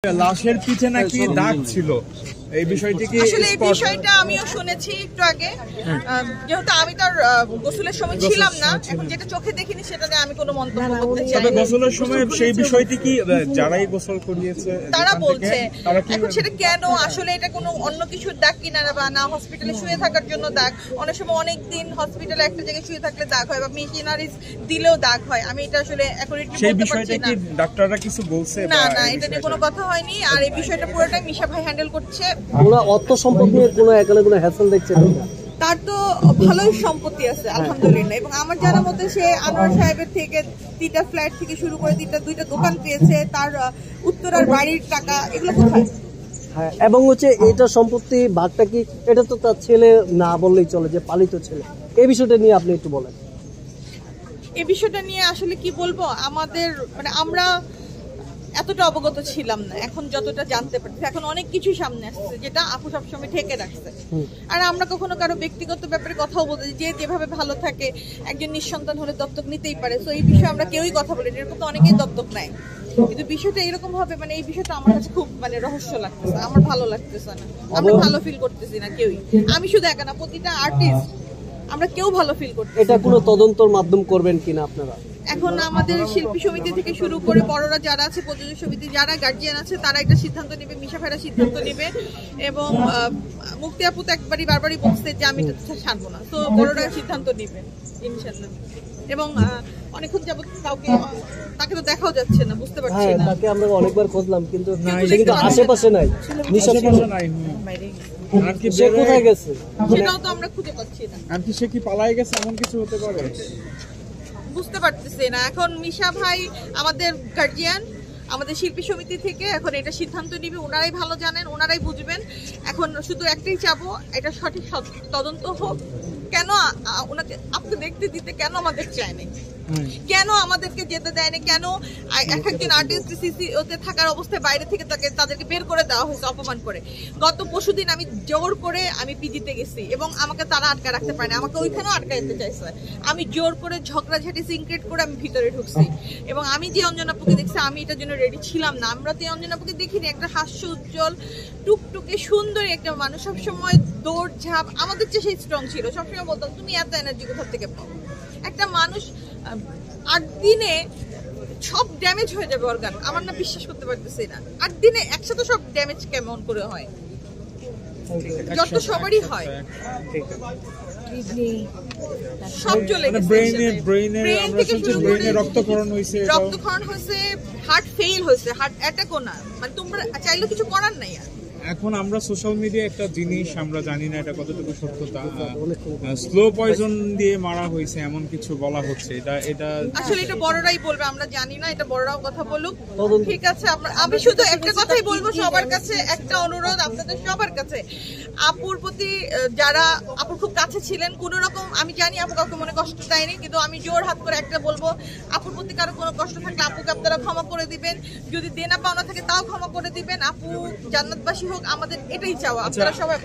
লাশের পিঠে নাকি দাগ ছিল, এই বিষয়টি কি? আসলে এই বিষয়টা আমিও শুনেছি একটু আগে, যেহেতু আমি তো গোসলের সময় ছিলাম না, এখন যেটা চোখে দেখিনি সেটা নিয়ে আমি কোনো মন্তব্য করতে চাই না। তবে গোসলের সময় সেই বিষয়টি কি যারাই গোসল করিয়েছে তারা বলছে, এখন সেটা কেন, আসলে এটা কোনো অন্য কিছুর দাগ কিনা বা না হসপিটালে শুয়ে থাকার জন্য দাগ, অনেক সময় অনেক দিন হসপিটালে একটা জায়গায় শুয়ে থাকলে দাগ হয় বা মেশিনারিজ দিলেও দাগ হয়, আমি এটা আসলে এখন সেই বিষয়টা কি ডাক্তাররা কিছু বলছে? না না, এটা নিয়ে কোনো কথা হয়নি। আর এই বিষয়টা পুরোটাই মিশা ভাই হ্যান্ডেল করছে। ওরা অর্থ সম্পদ নিয়ে কোনো এখানে কোনো হ্যাসেল দেখছেন না? তার তো ভালোই সম্পত্তি আছে আলহামদুলিল্লাহ, এবং আমার জানার মধ্যে সে আনোয়ার সাহেবের থেকে 3টা ফ্ল্যাট থেকে শুরু করে 2টা দোকান পেয়েছে, তার উত্তরার বাড়ির টাকা, এগুলো কোথায়? হ্যাঁ, এবং হচ্ছে এটা সম্পত্তি ভাগটা কি, এটা তো তার ছেলে না বললেই চলে, যে পালিত ছেলে, এই বিষয়টা নিয়ে আপনি একটু বলেন। এই বিষয়টা নিয়ে আসলে কি বলবো, আমাদের মানে আমরা এতটা অবগত ছিলাম না, এখন যতটা জানতে পারছি, এখন অনেক কিছু সামনে আসছে যেটা আপু সবসময় ঠেকে রাখছে। আর আমরা কখনো কারো ব্যক্তিগত ব্যাপারে কথাও বলতে, যে যেভাবে ভালো থাকে, একজন নিঃসন্তান হলে দত্তক নিতেই পারে, তো এই বিষয়ে আমরা কেউই কথা বলি, এরকম তো অনেকেই দত্তক নেয়, কিন্তু বিষয়টা এরকম হবে, মানে এই বিষয়টা আমার কাছে খুব মানে রহস্য লাগতেছে, আমার ভালো লাগতেছে না, আমরা ভালো ফিল করতেছি না কেউই, আমি শুধু একা না, প্রতিটা আর্টিস্ট আমরা কেউ ভালো ফিল করতেছি। এটা কোনো তদন্তর মাধ্যম করবেন কিনা আপনারা? এখন আমাদের শিল্পী সমিতি থেকে শুরু করে বড়রা যারা আছে, প্রযোজক সমিতি যারা গার্জিয়ান আছে, তারা একটা সিদ্ধান্ত নেবে, মিশা ভাইরা সিদ্ধান্ত নেবে, এবং মুক্তি আপু তো বারবারই বলছে যে আমি এটা ছাড়বো না, তো বড়রা সিদ্ধান্ত নেবে ইনশাআল্লাহ। এবং অনেকক্ষণ যাবত তাকে তো দেখাও যাচ্ছে না, বুঝতে পারছি না। তাকে আমরা অনেকবার খুঁজলাম কিন্তু আশেপাশে নাই, সে কোথায় গেছে সেটাও তো আমরা খুঁজে পাচ্ছি না। আর কি সে কি পালায়ে গেছে, এমন কিছু হতে পারে? বুঝতে পারতেছি না। এখন মিশা ভাই আমাদের গার্জিয়ান, আমাদের শিল্পী সমিতি থেকে এখন এটা সিদ্ধান্ত নিবে, ওনারাই ভালো জানেন, ওনারাই বুঝবেন। এখন শুধু একটাই চাবো, এটা সঠিক তদন্ত হোক। কেন ওনাকে আপনি দেখতে দিতে কেন আমাদের চায়নি, কেন আমাদেরকে যেতে দেয়নি, কেন একজন আর্টিস্ট সিসি ওতে থাকার অবস্থায় বাইরে থেকে তাদেরকে বের করে দেওয়া হয়েছে অপমান করে। গত পরশুদিন আমি জোর করে আমি পিজিতে গেছি এবং আমাকে তারা আটকা রাখতে পারেনি, আমাকে ওইখানেও আটকাইতে চাইছে। আমি জোর করে ঝগড়াঝাটি সিনক্রেট করে আমি ভিতরে ঢুকছি, এবং আমি যে অঞ্জনাপুকে দেখছি আমি এটার জন্য রেডি ছিলাম না। আমরা তো অঞ্জনাপুকে দেখিনি, একটা হাস্য উজ্জ্বল টুকটুকে সুন্দরী একটা মানুষ, সবসময় দৌড় ঝাঁপ, আমাদের চেয়ে সেই স্ট্রং ছিল, সবসময় বলতাম তুমি এত এনার্জি কোথা থেকে পাও। একটা মানুষ 8 দিনে সব ড্যামেজ হয়ে যাবে অর্গান, আমার না বিশ্বাস করতে পারতেছি না। 8 দিনে একসাথে সব ড্যামেজ কেমন করে হয়, যত সবারই হয়, সব চলে গেছে, ব্রেইনে রক্তক্ষরণ হয়েছে, হার্ট ফেল হয়েছে, হার্ট অ্যাটাকও না, মানে তোমরা চাইলে কিছু করার নাই। এখন আমরা সোশ্যাল মিডিয়া একটা জিনিস আমরা জানি না এটা কতটুকু সত্যতা, স্লো পয়জন দিয়ে মারা হয়েছে এমন কিছু বলা হচ্ছে, এটা আসলে এটা বড়রাই বলবে, আমরা জানি না, এটা বড়রাও কথা বলুক, ঠিক আছে। আমি শুধু একটা কথাই বলবো সবার কাছে, একটা অনুরোধ আপনাদের সবার কাছে, আপুর প্রতি যারা আপুর খুব কাছে ছিলেন, কোন রকম, আমি জানি আপু কাউকে মনে কষ্ট দেয়নি, কিন্তু আমি জোর হাত করে একটা বলবো, আপুর প্রতি কারো কোনো কষ্ট থাকলে আপুকে আপনারা ক্ষমা করে দিবেন, যদি দেনা পাওনা থাকে তাও ক্ষমা করে দিবেন, আপু জান্নাতবাসী হোক, আমাদের এটাই চাওয়া। আপনারা সবাই